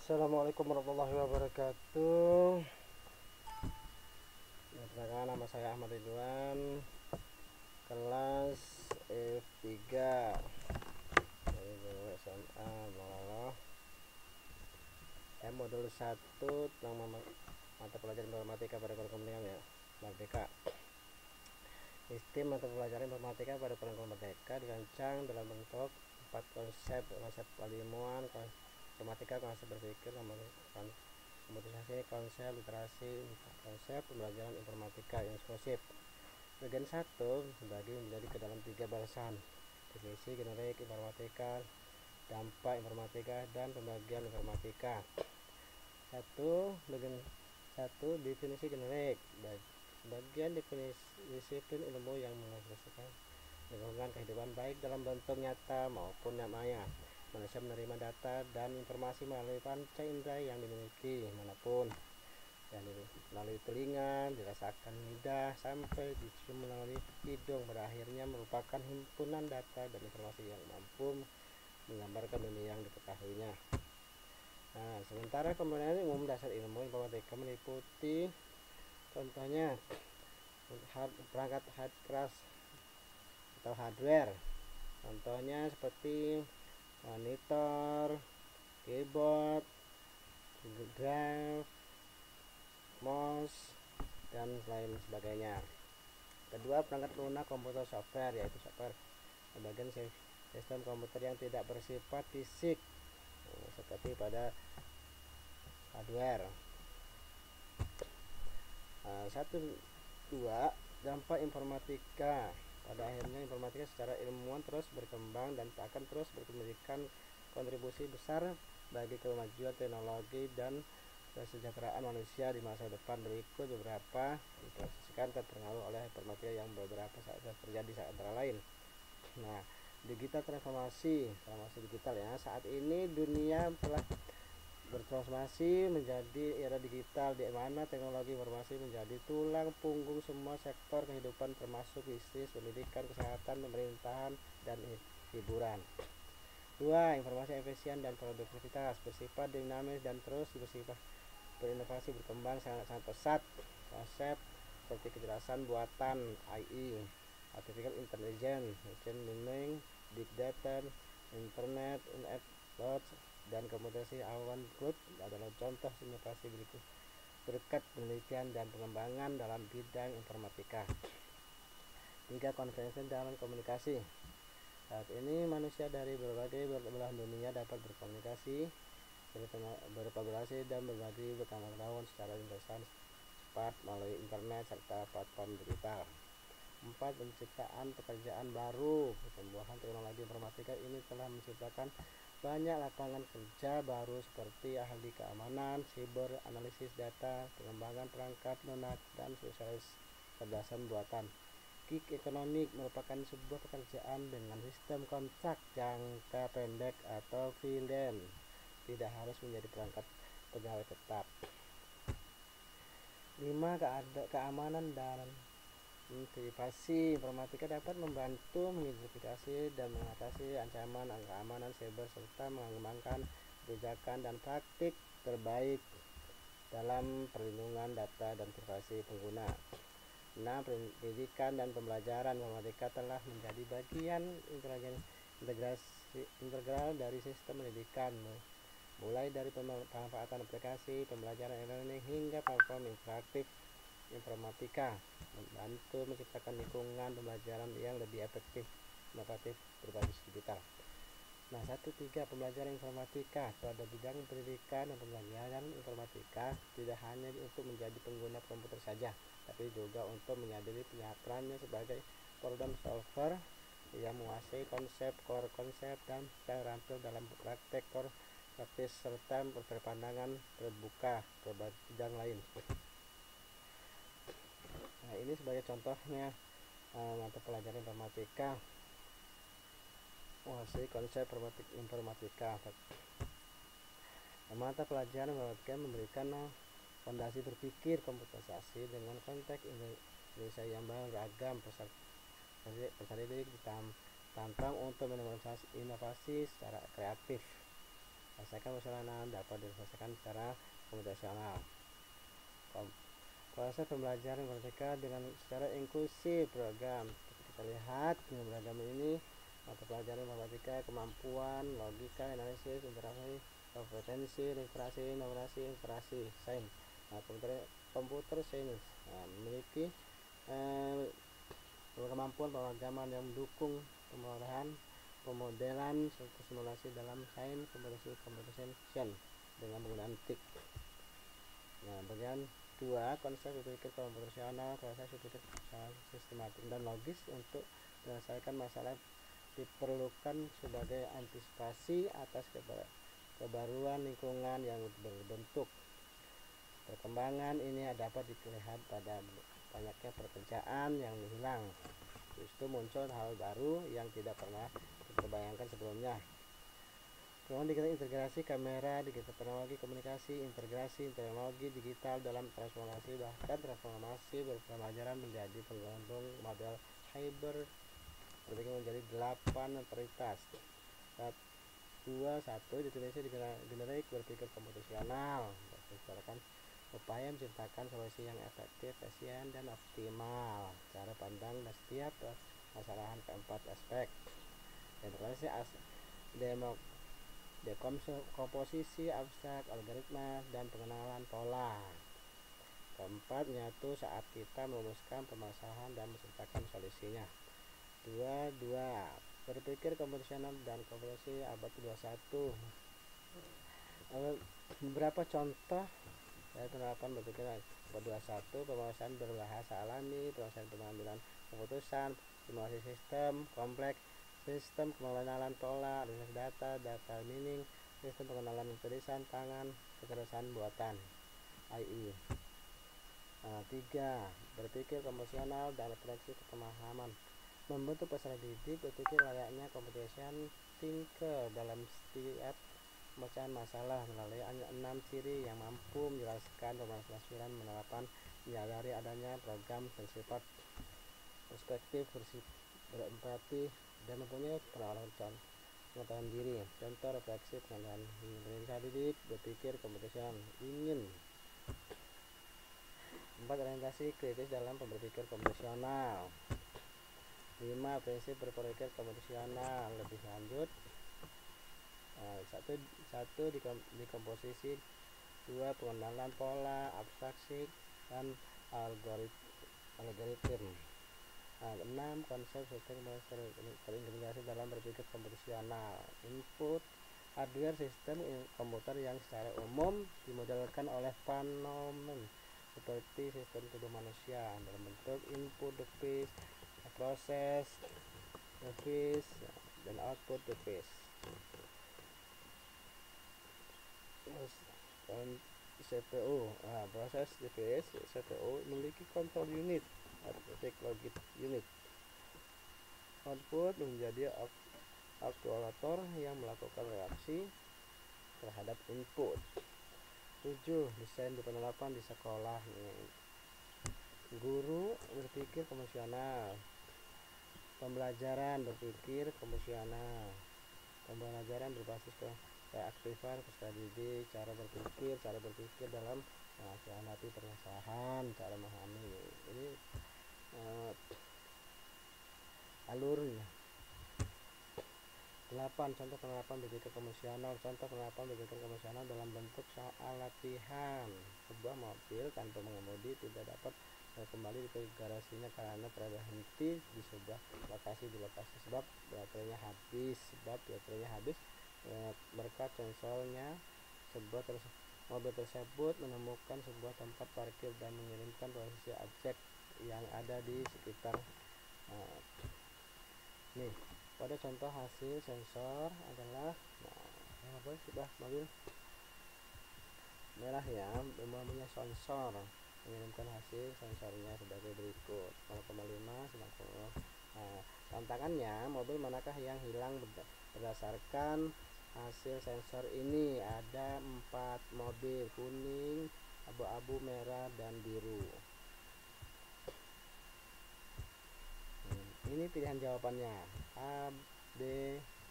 Assalamualaikum warahmatullahi wabarakatuh. Perkenalkan, nama saya Ahmad Ridwan, kelas F3 dari guru SMA Malala. Modul 1 tentang mata pelajaran informatika pada kurikulum ya Merdeka. Sistem mata pelajaran informatika pada kurikulum Merdeka dirancang dalam bentuk 4 konsep ilmuwan, informatika, konsep berpikir, komputerisasi, konsep literasi, konsep pembelajaran informatika yang inklusif. Bagian 1 dibagi menjadi ke dalam 3 bahasan: definisi generik informatika, dampak informatika, dan pembagian informatika. Bagian 1 definisi generik. Bagian definisi disiplin ilmu yang mengekspresikan lingkungan kehidupan baik dalam bentuk nyata maupun maya. Manusia menerima data dan informasi melalui panca indera yang dimiliki manapun, dan melalui telinga, dirasakan lidah, sampai dicium melalui hidung. Pada akhirnya merupakan himpunan data dan informasi yang mampu menggambarkan dunia yang diketahuinya. Sementara komponen umum dasar ilmu informatika meliputi contohnya perangkat keras atau hardware. Contohnya seperti monitor, keyboard, drive, mouse, dan lain sebagainya. Kedua, perangkat lunak komputer software, yaitu software bagian sistem komputer yang tidak bersifat fisik seperti pada hardware. 2. Dampak informatika. Pada akhirnya informatika secara ilmuwan terus berkembang dan akan terus memberikan kontribusi besar bagi kemajuan teknologi dan kesejahteraan manusia di masa depan. Berikut beberapa diproseskan terpengaruh oleh informatika yang beberapa saat terjadi antara lain. Digital transformasi digital ya. Saat ini dunia telah bertransformasi menjadi era digital, di mana teknologi informasi menjadi tulang punggung semua sektor kehidupan, termasuk bisnis, pendidikan, kesehatan, pemerintahan, dan hiburan. 2. Informasi efisien dan produktivitas bersifat dinamis dan terus berinovasi, berkembang sangat pesat. Konsep seperti kecerdasan buatan AI, artificial intelligence, machine learning, big data, internet dan komputerasi awan cloud adalah contoh inovasi berkat penelitian dan pengembangan dalam bidang informatika. 3. Konferensi dalam komunikasi. Saat ini manusia dari berbagai belahan dunia dapat berkomunikasi, berkolaborasi, dan berbagi pengetahuan secara lintasan cepat melalui internet serta platform digital. 4. Penciptaan pekerjaan baru. Pertumbuhan teknologi informatika ini telah menciptakan banyak lapangan kerja baru seperti ahli keamanan, siber, analisis data, pengembangan perangkat lunak, dan spesialis kecerdasan buatan. Gig ekonomi merupakan sebuah pekerjaan dengan sistem kontrak jangka pendek atau freelance, tidak harus menjadi perangkat pegawai tetap. 5. Keamanan dan privasi. Informatika dapat membantu mengidentifikasi dan mengatasi ancaman keamanan siber serta mengembangkan kebijakan dan praktik terbaik dalam perlindungan data dan privasi pengguna. 6. Pendidikan dan pembelajaran. Informatika telah menjadi bagian integral dari sistem pendidikan, mulai dari pemanfaatan aplikasi pembelajaran e-learning hingga platform interaktif. Informatika membantu menciptakan lingkungan pembelajaran yang lebih efektif, inovatif, berbasis digital. 1.3. Pembelajaran informatika. Pada bidang pendidikan dan pembelajaran informatika tidak hanya untuk menjadi pengguna komputer saja, tapi juga untuk menyadari perannya sebagai problem solver yang menguasai core konsep dan terampil dalam praktek core praktis serta berpandangan terbuka ke bidang lain. Ini sebagai contohnya mata pelajaran informatika, menguasai konsep informatika. Mata pelajaran informatika memberikan fondasi berpikir komputerisasi dengan konteks Indonesia yang beragam. Peserta didik ditantang untuk inovasi secara kreatif. Selesaikan permasalahan dapat diselesaikan secara komputasional. Proses pembelajaran informatika dengan secara inklusif program. Kita lihat dengan beragam ini mata pelajaran informatika, kemampuan, logika, analisis, interaksi, kompetensi, literasi, numerasi, interaksi, sains. Nah, komputer sains memiliki kemampuan pemrograman yang mendukung pemodelan serta simulasi dalam sains computation dengan menggunakan TIC. Nah, bagian 2, konsep berpikir komputasional, proses berpikir sistematik dan logis untuk menyelesaikan masalah diperlukan sebagai antisipasi atas kebaruan lingkungan yang berbentuk. Perkembangan ini dapat dilihat pada banyaknya pekerjaan yang hilang. Justru muncul hal baru yang tidak pernah terbayangkan sebelumnya. Kemudian digital integrasi kamera, digital teknologi komunikasi, integrasi teknologi digital dalam transformasi, bahkan transformasi pembelajaran menjadi penggabung model hybrid berarti menjadi 8 prioritas. 1. Definisi generik berpikir komputasional berdasarkan upaya menciptakan solusi yang efektif, efisien, dan optimal. Cara pandang dan setiap permasalahan keempat aspek. Integrasi dekomposisi abstrak, algoritma, dan pengenalan pola. Keempat, menyatu saat kita merumuskan permasalahan dan menciptakan solusinya. 2. Berpikir komputasional dan komputasi abad 21. Beberapa contoh penerapan berpikir abad 21: pemrograman berbahasa alami, proses pengambilan keputusan, simulasi sistem kompleks, sistem pengenalan pola, analisis data mining, sistem pengenalan tulisan tangan, kecerdasan buatan AI. 3. Berpikir komputasional dan refleksi pemahaman, membentuk peserta didik berpikir layaknya computation thinker dalam setiap pemecahan masalah melalui 6 ciri yang mampu menjelaskan permasalahan menerapkan menyadari adanya program bersifat perspektif, berempati, dan mempunyai pengetahuan diri. Contoh refleksi pengenalan peserta didik berpikir komputasional ingin. 4. Orientasi kritis dalam berpikir komputasional. 5. Prinsip berpikir komputasional lebih lanjut. 1. Dekomposisi. 2. Pengenalan pola, abstraksi, dan algoritma. 6. Konsep sistem terintegrasi dalam berpikir komputasional. Input hardware sistem komputer yang secara umum dimodelkan oleh fenomen seperti sistem tubuh manusia dalam bentuk input device, proses device, dan output device. CPU, proses device CPU memiliki control unit, arithmetic logic unit. Output menjadi aktuator yang melakukan reaksi terhadap input. 7. Desain penerapan di sekolah. Guru berpikir komputasional, pembelajaran berpikir komputasional, pembelajaran berbasis keaktifan peserta didik, cara berpikir dalam menghadapi permasalahan, cara memahami. Ini alurnya. 8. Contoh penerapan berpikir komputasional. Contoh penerapan berpikir komputasional dalam bentuk soal latihan. Sebuah mobil tanpa pengemudi tidak dapat kembali ke garasinya karena berhenti di sebuah lokasi sebab baterainya habis. Berkat sensornya mobil tersebut menemukan sebuah tempat parkir dan mengirimkan posisi objek yang ada di sekitar. Nih, pada contoh hasil sensor adalah sudah mobil merah ya, namanya sensor mengirimkan hasil sensornya sebagai berikut 0,5 90. Tantangannya, mobil manakah yang hilang berdasarkan hasil sensor ini? Ada 4 mobil: kuning, abu-abu, merah, dan biru. Ini pilihan jawabannya A, B,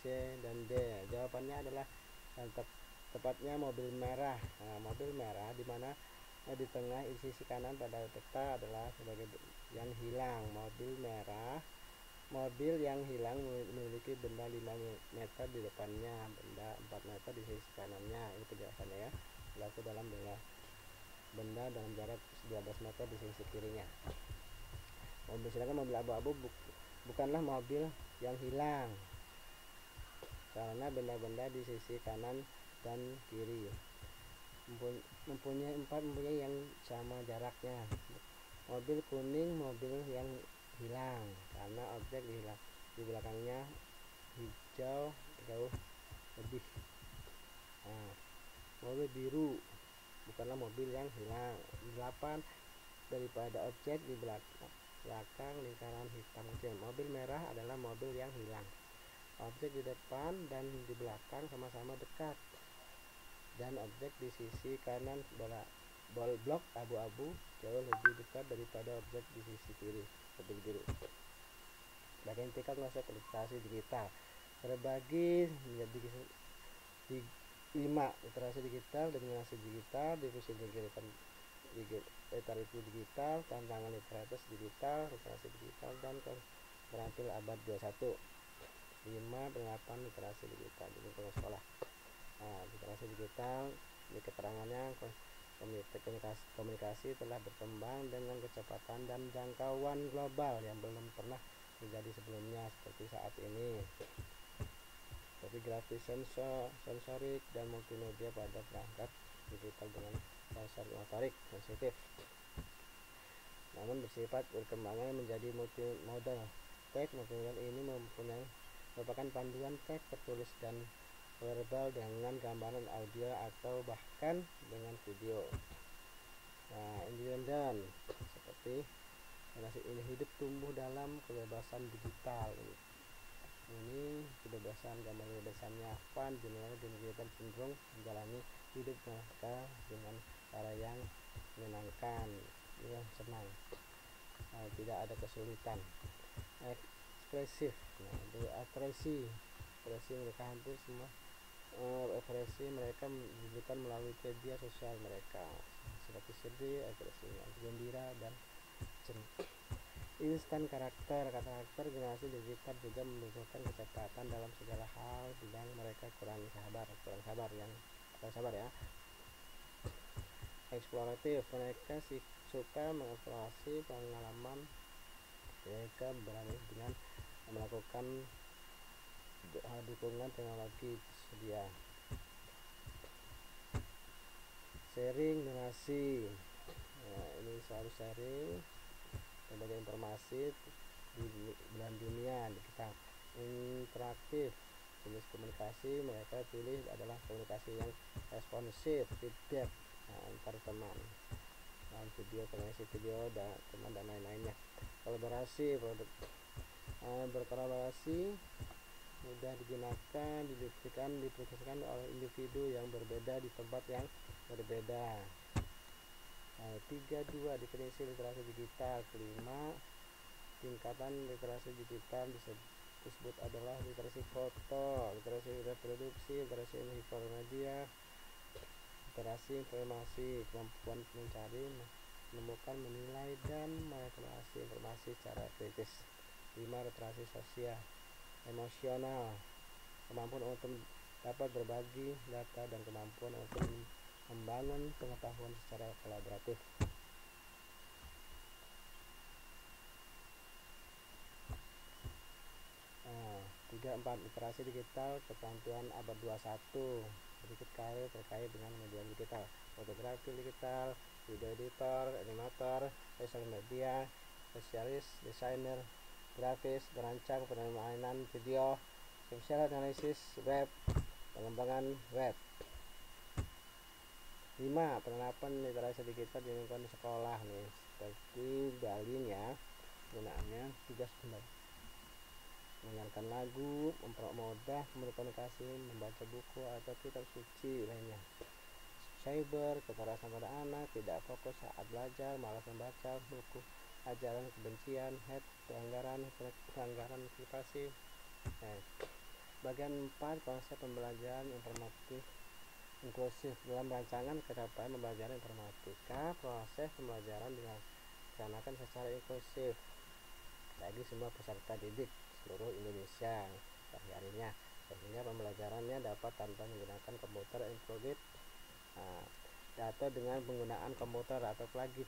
C, dan D. Jawabannya adalah tepatnya mobil merah. Nah, mobil merah di mana di tengah sisi kanan pada peta adalah sebagai yang hilang. Mobil merah, mobil yang hilang memiliki benda 5 meter di depannya, benda 4 meter di sisi kanannya. Ini penjelasannya ya. Berlaku dalam benda dalam jarak 12 meter di sisi kirinya. Sedangkan mobil abu-abu bukanlah mobil yang hilang karena benda-benda di sisi kanan dan kiri mempunyai yang sama jaraknya. Mobil kuning mobil yang hilang karena objek di belakangnya hijau jauh lebih. Nah, mobil biru bukanlah mobil yang hilang. 8 daripada objek di belakang lingkaran hitam kecil. Mobil merah adalah mobil yang hilang. Objek di depan dan di belakang sama-sama dekat, dan objek di sisi kanan blok abu-abu jauh lebih dekat daripada objek di sisi kiri lebih biru. Bagian tingkat literasi digital terbagi menjadi 5: literasi digital, dominasi digital, difusi literasi digital, tantangan literasi digital, literasi digital, dan terampil abad 21. 5 penerapan literasi digital di lingkungan sekolah. Nah, literasi digital di keterangannya komunikasi telah berkembang dengan kecepatan dan jangkauan global yang belum pernah terjadi sebelumnya seperti saat ini. Seperti grafis, sensorik, dan multimedia pada perangkat digital dengan sensor motorik sensitif. Namun bersifat berkembangnya menjadi multimodal. Teks multimodal ini merupakan panduan teks tertulis dan verbal dengan gambaran, audio, atau bahkan dengan video. Nah, independen seperti ini hidup tumbuh dalam kebebasan digital. Ini kebebasan kebebasannya fun, general dan cenderung menjalani hidup mereka dengan cara yang menyenangkan, yang senang. Nah, tidak ada kesulitan. Ekspresif. Nah, ekspresi mereka hampir semua ekspresi mereka diberikan melalui media sosial mereka, seperti sedih, ekspresinya gembira, dan instan karakter generasi digital juga membutuhkan kecepatan dalam segala hal bidang. Mereka kurang sabar ya. Eksploratif, mereka suka mengeksplorasi pengalaman. Mereka berani dengan melakukan dukungan teknologi tersedia. Sharing donasi. Nah, ini selalu sharing berbagai informasi di belahan dunia kita. Interaktif, jenis komunikasi mereka pilih adalah komunikasi yang responsif, feedback antar teman, komunikasi video dan teman dan lain-lainnya. Kolaborasi, berkolaborasi mudah digunakan, diprodukasikan oleh individu yang berbeda di tempat yang berbeda. 3.2 definisi literasi digital. Kelima, tingkatan literasi digital disebut adalah literasi foto, literasi reproduksi, literasi hipermedia, literasi informasi, kemampuan mencari, menemukan, menilai, dan mengevaluasi informasi secara kritis. 5. Literasi sosial emosional, kemampuan untuk dapat berbagi data dan kemampuan untuk membangun pengetahuan secara kolaboratif. 3.4 literasi digital keterampilan abad 21. Sedikit kali terkait dengan media digital: fotografi digital, video editor, animator, social media, spesialis, desainer grafis, perancang permainan video, social analisis web, pengembangan web. 5. Penerapan literasi digital di lingkungan sekolah nih, seperti Balinya gunaannya tugas mendengarkan lagu, mempermudah komunikasi, membaca buku atau kitab suci lainnya. Cyber, kekerasan pada anak, tidak fokus saat belajar, malas membaca buku, ajaran kebencian, hate, pelanggaran privasi. Bagian 4, konsep pembelajaran informatif inklusif. Dalam rancangan capaian pembelajaran informatika, proses pembelajaran dilaksanakan secara inklusif bagi semua peserta didik seluruh Indonesia sehari-harinya, sehingga pembelajarannya dapat tanpa menggunakan komputer unplugged atau dengan penggunaan komputer atau plugin.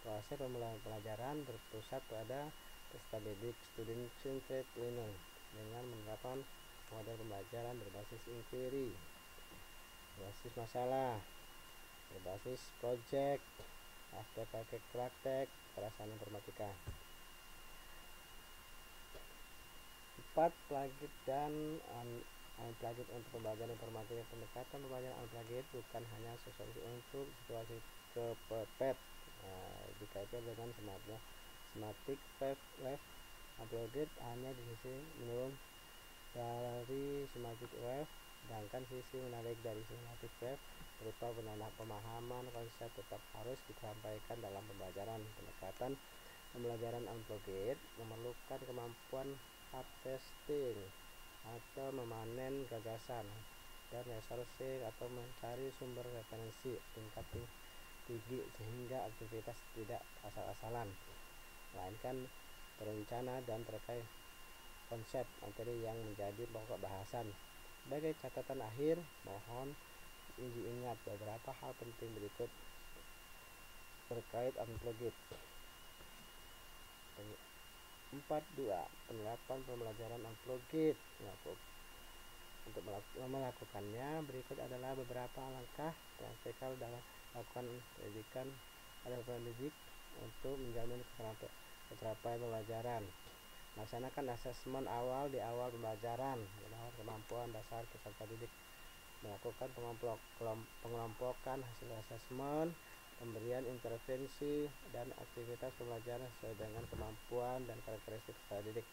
Proses pembelajaran berpusat pada peserta didik student-centered learning dengan menerapkan model pembelajaran berbasis inquiry, berbasis masalah, berbasis project, aspek praktek perasaan informatika. 4. Plugin dan unplugged untuk pembelajaran informatika. Pendekatan pembelajaran unplugged bukan hanya solusi untuk situasi kepepet dikaitkan dengan semantik web. Unplugged hanya di sisi menurun dari semantik web, sedangkan sisi menarik dari semantik web berupa pemahaman konsep tetap harus disampaikan dalam pembelajaran. Pendekatan pembelajaran unplugged memerlukan kemampuan hard testing atau memanen gagasan dan researching atau mencari sumber referensi tingkat tinggi sehingga aktivitas tidak asal-asalan, melainkan berencana dan terkait konsep materi yang menjadi pokok bahasan. Sebagai catatan akhir, mohon diingat beberapa hal penting berikut terkait unplugged. 4.2. Penerapan pembelajaran unplugged. Untuk melakukannya, berikut adalah beberapa langkah praktikal dalam melakukan pendidikan didik untuk menjamin keterapaian pembelajaran. Melaksanakan asesmen awal di awal pembelajaran, mengenal kemampuan dasar peserta didik, melakukan pengelompokan hasil asesmen, pemberian intervensi dan aktivitas pembelajaran sesuai dengan kemampuan dan karakteristik peserta didik,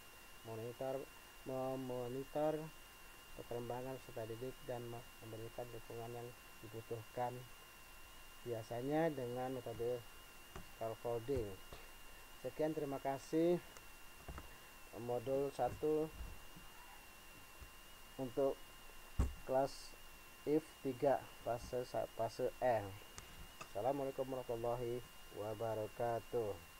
memonitor perkembangan peserta didik dan memberikan dukungan yang dibutuhkan, biasanya dengan metode scaffolding. Sekian, terima kasih. Modul 1 untuk kelas IF 3 fase E. Assalamualaikum warahmatullahi wabarakatuh.